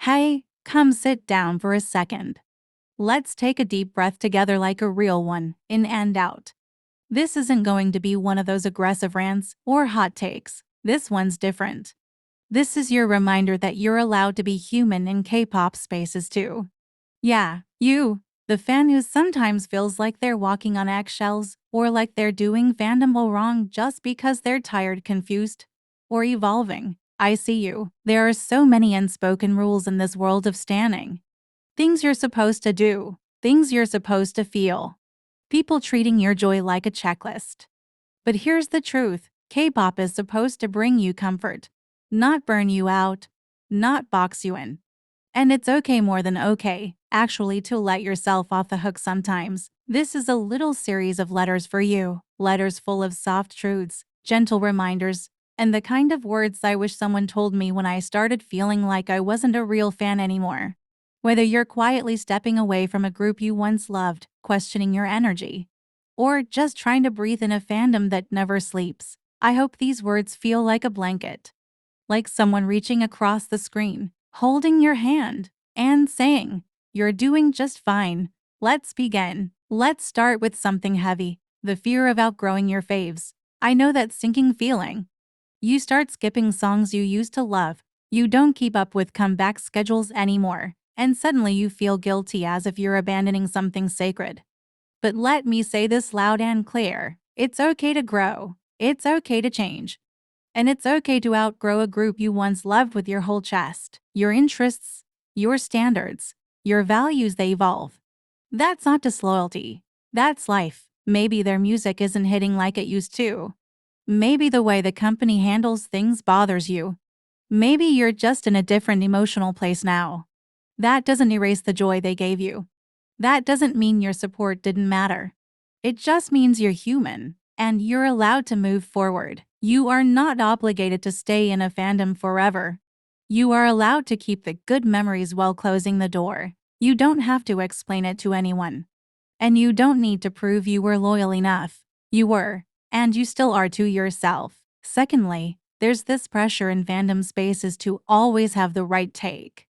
Hey, come sit down for a second. Let's take a deep breath together like a real one, in and out. This isn't going to be one of those aggressive rants or hot takes. This one's different. This is your reminder that you're allowed to be human in K-pop spaces too. Yeah, you, the fan who sometimes feels like they're walking on eggshells or like they're doing fandom all wrong just because they're tired, confused, or evolving. I see you. There are so many unspoken rules in this world of standing. Things you're supposed to do, things you're supposed to feel. People treating your joy like a checklist. But here's the truth. K-pop is supposed to bring you comfort, not burn you out, not box you in. And it's okay, more than okay, actually, to let yourself off the hook sometimes. This is a little series of letters for you, letters full of soft truths, gentle reminders, and the kind of words I wish someone told me when I started feeling like I wasn't a real fan anymore. Whether you're quietly stepping away from a group you once loved, questioning your energy, or just trying to breathe in a fandom that never sleeps, I hope these words feel like a blanket, like someone reaching across the screen, holding your hand, and saying, "You're doing just fine." Let's begin. Let's start with something heavy, the fear of outgrowing your faves. I know that sinking feeling. You start skipping songs you used to love, you don't keep up with comeback schedules anymore, and suddenly you feel guilty as if you're abandoning something sacred. But let me say this loud and clear. It's okay to grow. It's okay to change. And it's okay to outgrow a group you once loved with your whole chest. Your interests, your standards, your values, they evolve. That's not disloyalty. That's life. Maybe their music isn't hitting like it used to. Maybe the way the company handles things bothers you. Maybe you're just in a different emotional place now. That doesn't erase the joy they gave you. That doesn't mean your support didn't matter. It just means you're human, and you're allowed to move forward. You are not obligated to stay in a fandom forever. You are allowed to keep the good memories while closing the door. You don't have to explain it to anyone. And you don't need to prove you were loyal enough. You were, and you still are, to yourself. Secondly, there's this pressure in fandom spaces to always have the right take,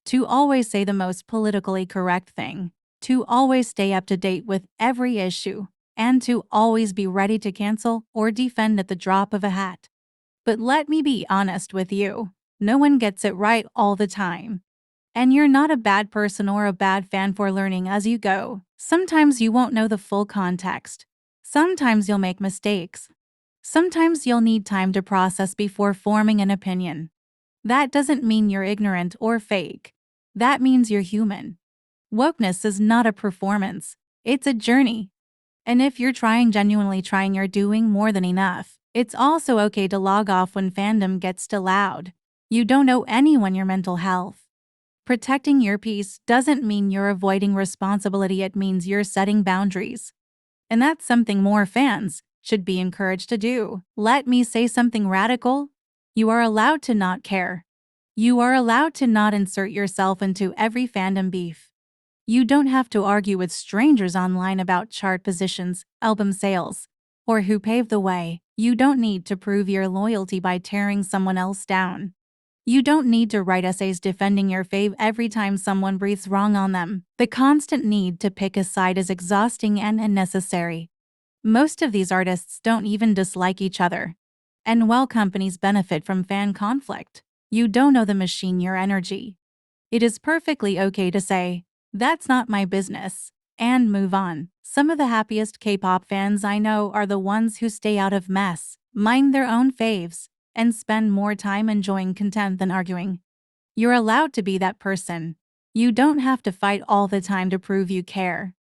to always say the most politically correct thing, to always stay up to date with every issue, and to always be ready to cancel or defend at the drop of a hat. But let me be honest with you, no one gets it right all the time. And you're not a bad person or a bad fan for learning as you go. Sometimes you won't know the full context. Sometimes you'll make mistakes. Sometimes you'll need time to process before forming an opinion. That doesn't mean you're ignorant or fake. That means you're human. Wokeness is not a performance. It's a journey. And if you're genuinely trying, you're doing more than enough. It's also okay to log off when fandom gets too loud. You don't owe anyone your mental health. Protecting your peace doesn't mean you're avoiding responsibility, it means you're setting boundaries. And that's something more fans should be encouraged to do. Let me say something radical. You are allowed to not care. You are allowed to not insert yourself into every fandom beef. You don't have to argue with strangers online about chart positions, album sales, or who paved the way. You don't need to prove your loyalty by tearing someone else down. You don't need to write essays defending your fave every time someone breathes wrong on them. The constant need to pick a side is exhausting and unnecessary. Most of these artists don't even dislike each other. And while companies benefit from fan conflict, you don't know the machine your energy. It is perfectly okay to say, "That's not my business," and move on. Some of the happiest K-pop fans I know are the ones who stay out of mess, mind their own faves, and spend more time enjoying content than arguing. You're allowed to be that person. You don't have to fight all the time to prove you care.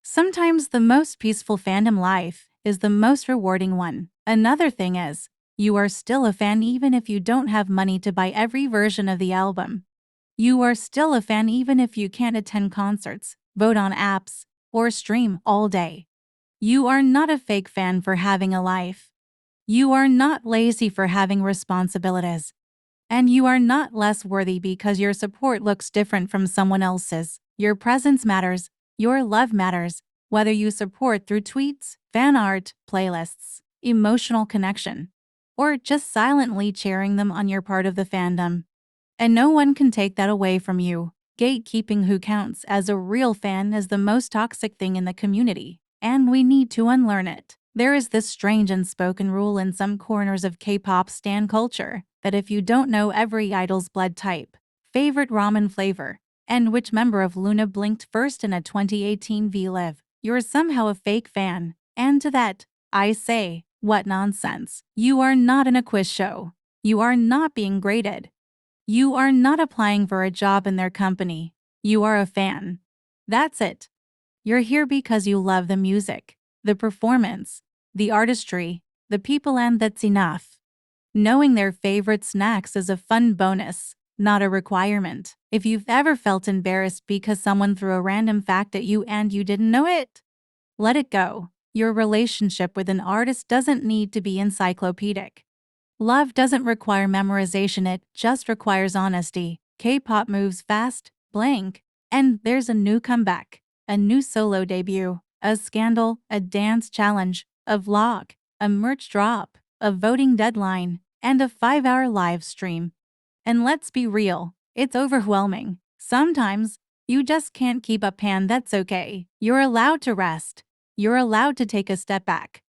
Sometimes the most peaceful fandom life is the most rewarding one. Another thing is, you are still a fan even if you don't have money to buy every version of the album. You are still a fan even if you can't attend concerts, vote on apps, or stream all day. You are not a fake fan for having a life. You are not lazy for having responsibilities. And you are not less worthy because your support looks different from someone else's. Your presence matters. Your love matters. Whether you support through tweets, fan art, playlists, emotional connection, or just silently cheering them on, your part of the fandom. And no one can take that away from you. Gatekeeping who counts as a real fan is the most toxic thing in the community, and we need to unlearn it. There is this strange unspoken rule in some corners of K-pop stan culture that if you don't know every idol's blood type, favorite ramen flavor, and which member of Luna blinked first in a 2018 V-Live, you're somehow a fake fan. And to that, I say, what nonsense. You are not in a quiz show. You are not being graded. You are not applying for a job in their company. You are a fan. That's it. You're here because you love the music, the performance, the artistry, the people, and that's enough. Knowing their favorite snacks is a fun bonus, not a requirement. If you've ever felt embarrassed because someone threw a random fact at you and you didn't know it, let it go. Your relationship with an artist doesn't need to be encyclopedic. Love doesn't require memorization, it just requires honesty. K-pop moves fast, blank, and there's a new comeback, a new solo debut, a scandal, a dance challenge, a vlog, a merch drop, a voting deadline, and a 5-hour live stream. And let's be real, it's overwhelming. Sometimes, you just can't keep up, and that's okay. You're allowed to rest. You're allowed to take a step back.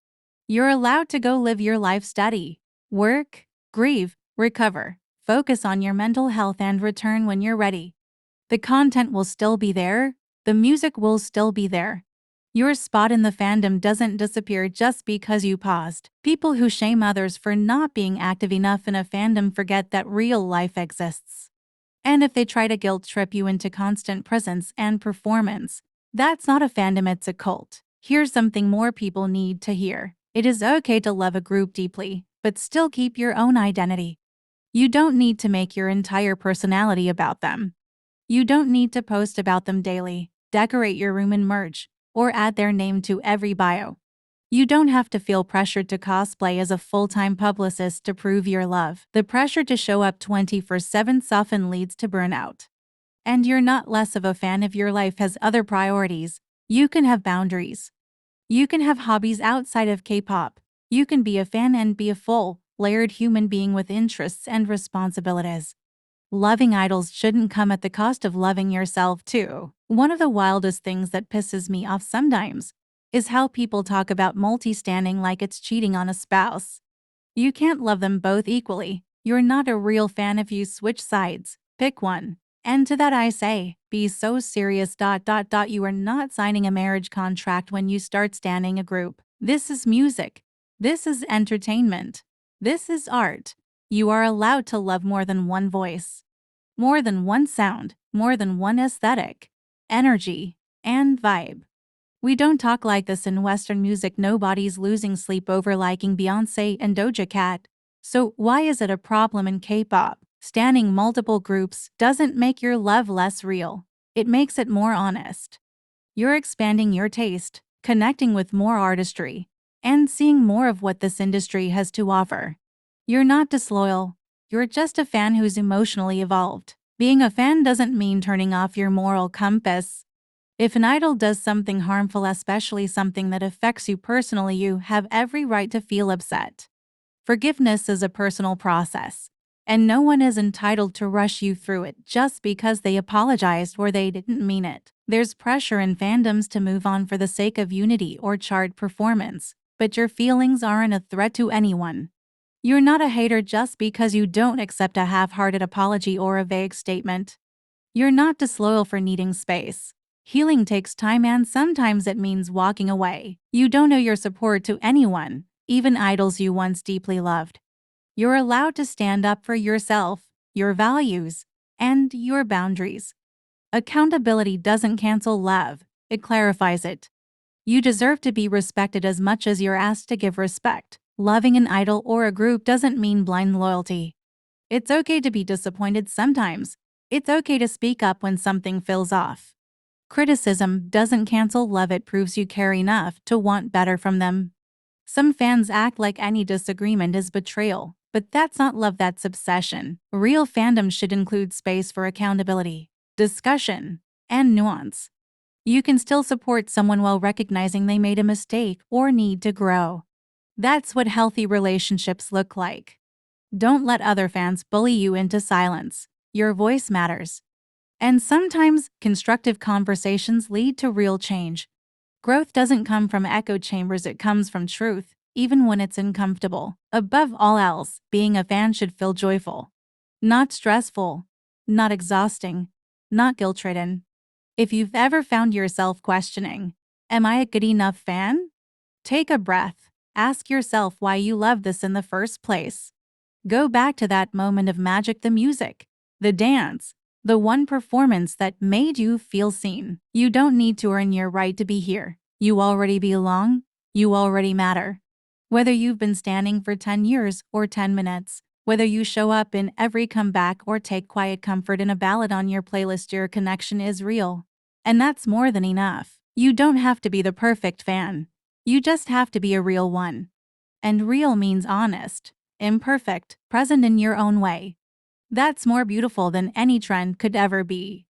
You're allowed to go live your life, study, work, grieve, recover, focus on your mental health, and return when you're ready. The content will still be there. The music will still be there. Your spot in the fandom doesn't disappear just because you paused. People who shame others for not being active enough in a fandom forget that real life exists. And if they try to guilt trip you into constant presence and performance, that's not a fandom, it's a cult. Here's something more people need to hear. It is okay to love a group deeply, but still keep your own identity. You don't need to make your entire personality about them. You don't need to post about them daily, decorate your room in merch, or add their name to every bio. You don't have to feel pressured to cosplay as a full-time publicist to prove your love. The pressure to show up 24/7 often leads to burnout. And you're not less of a fan if your life has other priorities. You can have boundaries. You can have hobbies outside of K-pop. You can be a fan and be a full, layered human being with interests and responsibilities. Loving idols shouldn't come at the cost of loving yourself too. One of the wildest things that pisses me off sometimes is how people talk about multi-standing like it's cheating on a spouse. You can't love them both equally. You're not a real fan if you switch sides. Pick one. And to that I say, be so serious. You are not signing a marriage contract when you start standing a group. This is music. This is entertainment. This is art. You are allowed to love more than one voice, more than one sound, more than one aesthetic, energy, and vibe. We don't talk like this in Western music. Nobody's losing sleep over liking Beyoncé and Doja Cat. So why is it a problem in K-pop? Standing multiple groups doesn't make your love less real. It makes it more honest. You're expanding your taste, connecting with more artistry, and seeing more of what this industry has to offer. You're not disloyal. You're just a fan who's emotionally evolved. Being a fan doesn't mean turning off your moral compass. If an idol does something harmful, especially something that affects you personally, you have every right to feel upset. Forgiveness is a personal process, and no one is entitled to rush you through it just because they apologized or they didn't mean it. There's pressure in fandoms to move on for the sake of unity or chart performance, but your feelings aren't a threat to anyone. You're not a hater just because you don't accept a half-hearted apology or a vague statement. You're not disloyal for needing space. Healing takes time, and sometimes it means walking away. You don't owe your support to anyone, even idols you once deeply loved. You're allowed to stand up for yourself, your values, and your boundaries. Accountability doesn't cancel love, it clarifies it. You deserve to be respected as much as you're asked to give respect. Loving an idol or a group doesn't mean blind loyalty. It's okay to be disappointed sometimes. It's okay to speak up when something feels off. Criticism doesn't cancel love, it proves you care enough to want better from them. Some fans act like any disagreement is betrayal, but that's not love, that's obsession. Real fandom should include space for accountability, discussion, and nuance. You can still support someone while recognizing they made a mistake or need to grow. That's what healthy relationships look like. Don't let other fans bully you into silence. Your voice matters. And sometimes, constructive conversations lead to real change. Growth doesn't come from echo chambers, it comes from truth, even when it's uncomfortable. Above all else, being a fan should feel joyful, not stressful, not exhausting, not guilt-ridden. If you've ever found yourself questioning, am I a good enough fan? Take a breath. Ask yourself why you love this in the first place. Go back to that moment of magic, the music, the dance, the one performance that made you feel seen. You don't need to earn your right to be here. You already belong. You already matter. Whether you've been standing for 10 years or 10 minutes, whether you show up in every comeback or take quiet comfort in a ballad on your playlist, your connection is real. And that's more than enough. You don't have to be the perfect fan. You just have to be a real one. And real means honest, imperfect, present in your own way. That's more beautiful than any trend could ever be.